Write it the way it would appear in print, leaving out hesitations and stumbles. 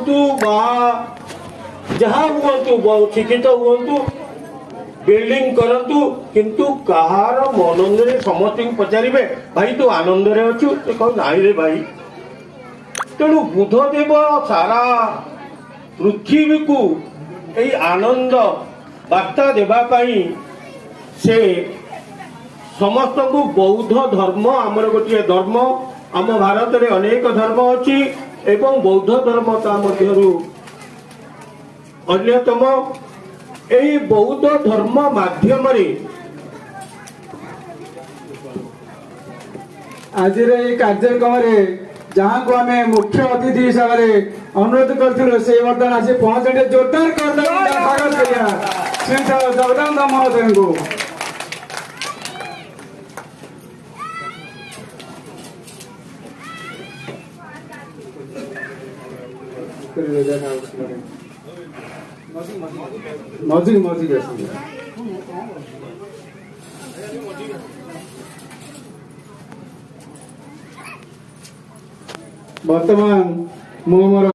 हुअतु बा जहाँ हुअतु शिक्षित हुअतु बिल्डिंग करतु किंतु कहार मनंद समस्त पचारे भाई तू आनंद रे अच्छु तो कह नाई रे भाई तेणु बुधदेव सारा पृथ्वी को यही आनंद वार्ता देवाई से समस्त को बौद्ध धर्म आमर गोटे धर्म आम भारत में अनेक धर्म अच्छी एवं बौद्ध धर्म ता मध्यरु अन्यतम यही बौद्ध धर्म माध्यम आज कार्यक्रम जहाँ को आम मुख्य अतिथि हिसाब से अनुरोध करूँ से बर्तमान आसी पहुंचे जोरदार स्वागत करिया श्री जगदानंद महोदय को। मौजी मौजी बर्तमान मो मोर